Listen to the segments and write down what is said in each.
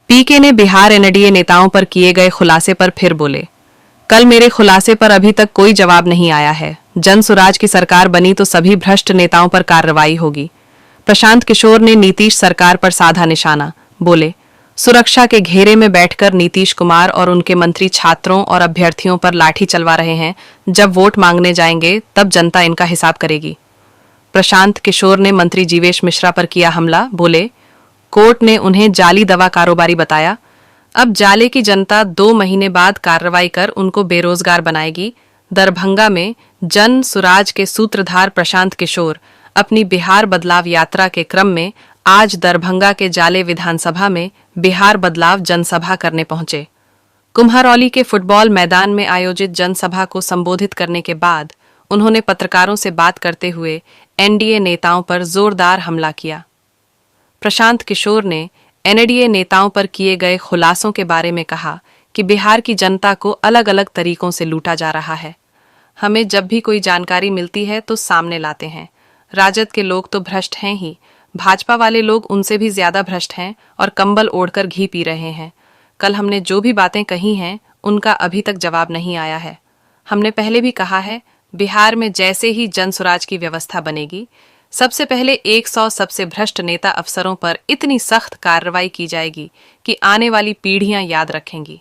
पीके ने बिहार एनडीए नेताओं पर किए गए खुलासे पर फिर बोले, कल मेरे खुलासे पर अभी तक कोई जवाब नहीं आया है। जन सुराज की सरकार बनी तो सभी भ्रष्ट नेताओं पर कार्रवाई होगी। प्रशांत किशोर ने नीतीश सरकार पर साधा निशाना, बोले, सुरक्षा के घेरे में बैठकर नीतीश कुमार और उनके मंत्री छात्रों और अभ्यर्थियों पर लाठी चलवा रहे हैं। जब वोट मांगने जाएंगे तब जनता इनका हिसाब करेगी। प्रशांत किशोर ने मंत्री जीवेश मिश्रा पर किया हमला, बोले, कोर्ट ने उन्हें जाली दवा कारोबारी बताया। अब जाले की जनता 2 महीने बाद कार्रवाई कर उनको बेरोजगार बनाएगी। दरभंगा में जन सुराज के सूत्रधार प्रशांत किशोर अपनी बिहार बदलाव यात्रा के क्रम में आज दरभंगा के जाले विधानसभा में बिहार बदलाव जनसभा करने पहुंचे। कुम्हरौली के फुटबॉल मैदान में आयोजित जनसभा को संबोधित करने के बाद उन्होंने पत्रकारों से बात करते हुए एनडीए नेताओं पर जोरदार हमला किया। प्रशांत किशोर ने एनडीए नेताओं पर किए गए खुलासों के बारे में कहा कि बिहार की जनता को अलग अलग तरीकों से लूटा जा रहा है। हमें जब भी कोई जानकारी मिलती है तो सामने लाते हैं। राजद के लोग तो भ्रष्ट हैं ही, भाजपा वाले लोग उनसे भी ज्यादा भ्रष्ट हैं और कंबल ओढ़कर घी पी रहे हैं। कल हमने जो भी बातें कही हैं उनका अभी तक जवाब नहीं आया है। हमने पहले भी कहा है, बिहार में जैसे ही जन सुराज की व्यवस्था बनेगी, सबसे पहले 100 सबसे भ्रष्ट नेता अफसरों पर इतनी सख्त कार्रवाई की जाएगी कि आने वाली पीढ़ियां याद रखेंगी।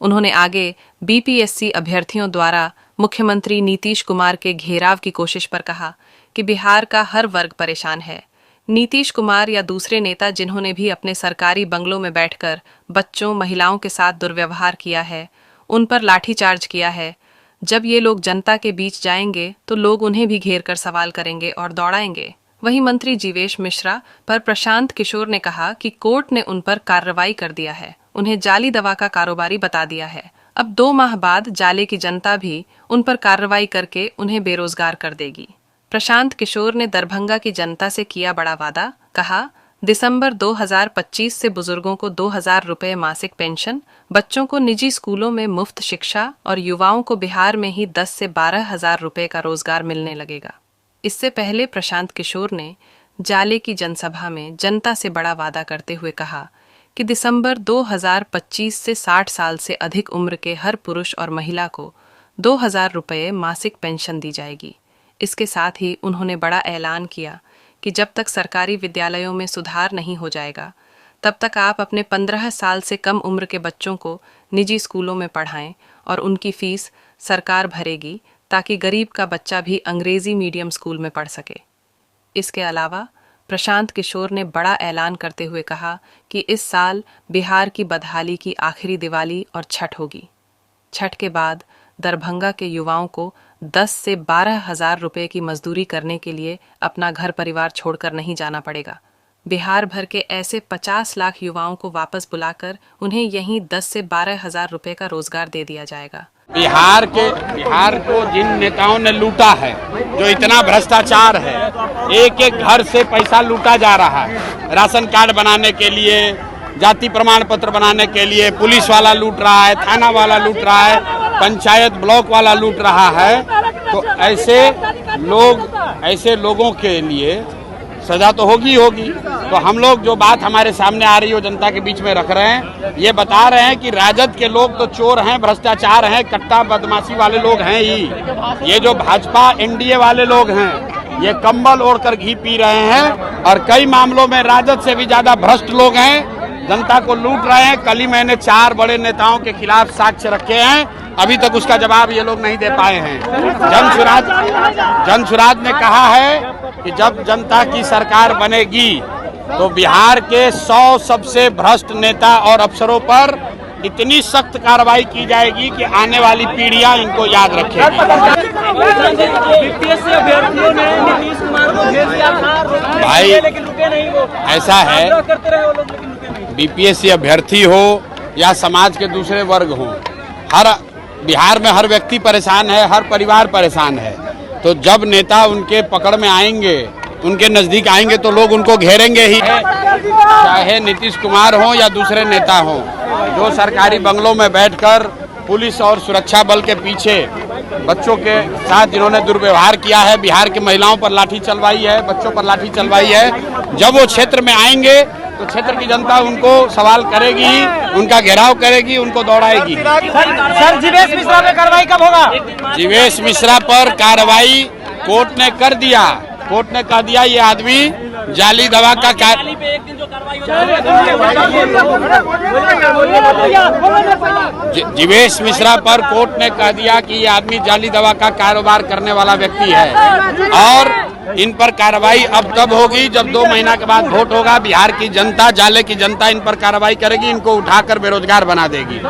उन्होंने आगे बीपीएससी अभ्यर्थियों द्वारा मुख्यमंत्री नीतीश कुमार के घेराव की कोशिश पर कहा कि बिहार का हर वर्ग परेशान है। नीतीश कुमार या दूसरे नेता जिन्होंने भी अपने सरकारी बंगलों में बैठकर बच्चों महिलाओं के साथ दुर्व्यवहार किया है, उन पर लाठीचार्ज किया है, जब ये लोग जनता के बीच जाएंगे तो लोग उन्हें भी घेर कर सवाल करेंगे और दौड़ाएंगे। वहीं मंत्री जीवेश मिश्रा पर प्रशांत किशोर ने कहा कि कोर्ट ने उन पर कार्रवाई कर दिया है, उन्हें जाली दवा का कारोबारी बता दिया है। अब 2 माह बाद जाले की जनता भी उन पर कार्रवाई करके उन्हें बेरोजगार कर देगी। प्रशांत किशोर ने दरभंगा की जनता से किया बड़ा वादा, कहा, दिसंबर 2025 से बुजुर्गों को 2000 रुपये मासिक पेंशन, बच्चों को निजी स्कूलों में मुफ्त शिक्षा और युवाओं को बिहार में ही 10 से 12 हजार रुपये का रोजगार मिलने लगेगा। इससे पहले प्रशांत किशोर ने जाले की जनसभा में जनता से बड़ा वादा करते हुए कहा कि दिसंबर 2025 से 60 साल से अधिक उम्र के हर पुरुष और महिला को 2000 रुपये मासिक पेंशन दी जाएगी। इसके साथ ही उन्होंने बड़ा ऐलान किया कि जब तक सरकारी विद्यालयों में सुधार नहीं हो जाएगा तब तक आप अपने 15 साल से कम उम्र के बच्चों को निजी स्कूलों में पढ़ाएं और उनकी फीस सरकार भरेगी ताकि गरीब का बच्चा भी अंग्रेजी मीडियम स्कूल में पढ़ सके। इसके अलावा प्रशांत किशोर ने बड़ा ऐलान करते हुए कहा कि इस साल बिहार की बदहाली की आखिरी दिवाली और छठ होगी। छठ के बाद दरभंगा के युवाओं को 10 से 12 हजार रुपये की मजदूरी करने के लिए अपना घर परिवार छोड़कर नहीं जाना पड़ेगा। बिहार भर के ऐसे 50 लाख युवाओं को वापस बुलाकर उन्हें यहीं 10 से 12 हजार रुपये का रोजगार दे दिया जाएगा। बिहार को जिन नेताओं ने लूटा है, जो इतना भ्रष्टाचार है, एक एक घर से पैसा लूटा जा रहा है। राशन कार्ड बनाने के लिए, जाति प्रमाण पत्र बनाने के लिए पुलिस वाला लूट रहा है, थाना वाला लूट रहा है, पंचायत ब्लॉक वाला लूट रहा है। तो ऐसे लोगों के लिए सजा तो होगी। तो हम लोग जो बात हमारे सामने आ रही है जनता के बीच में रख रहे हैं, ये बता रहे हैं कि राजद के लोग तो चोर हैं, भ्रष्टाचार हैं, कट्टा बदमाशी वाले लोग हैं ही। ये जो भाजपा एनडीए वाले लोग हैं, ये कंबल ओढ़कर घी पी रहे हैं और कई मामलों में राजद से भी ज्यादा भ्रष्ट लोग हैं, जनता को लूट रहे हैं। कल ही मैंने 4 बड़े नेताओं के खिलाफ साक्ष्य रखे हैं, अभी तक उसका जवाब ये लोग नहीं दे पाए हैं। जन सुराज ने कहा है कि जब जनता की सरकार बनेगी तो बिहार के 100 सबसे भ्रष्ट नेता और अफसरों पर इतनी सख्त कार्रवाई की जाएगी कि आने वाली पीढ़ियां इनको याद रखेंगी। भाई ऐसा है, बीपीएससी अभ्यर्थी हो या समाज के दूसरे वर्ग हो, हर बिहार में हर व्यक्ति परेशान है, हर परिवार परेशान है। तो जब नेता उनके पकड़ में आएंगे, उनके नजदीक आएंगे तो लोग उनको घेरेंगे ही। चाहे नीतीश कुमार हो या दूसरे नेता हो, जो सरकारी बंगलों में बैठकर पुलिस और सुरक्षा बल के पीछे बच्चों के साथ जिन्होंने दुर्व्यवहार किया है, बिहार की महिलाओं पर लाठी चलवाई है, बच्चों पर लाठी चलवाई है, जब वो क्षेत्र में आएंगे तो क्षेत्र की जनता उनको सवाल करेगी ही, उनका घेराव करेगी, उनको दौड़ाएगी। सर जीवेश मिश्रा पे कार्रवाई कब होगा? जीवेश मिश्रा पर कार्रवाई कोर्ट ने कर दिया। कोर्ट ने कह दिया ये आदमी जाली दवा का जीवेश मिश्रा पर कोर्ट ने कह दिया कि ये आदमी जाली दवा का कारोबार करने वाला व्यक्ति है और इन पर कार्रवाई अब तब होगी जब 2 महीना के बाद वोट होगा। बिहार की जनता, जाले की जनता इन पर कार्रवाई करेगी, इनको उठाकर बेरोजगार बना देगी।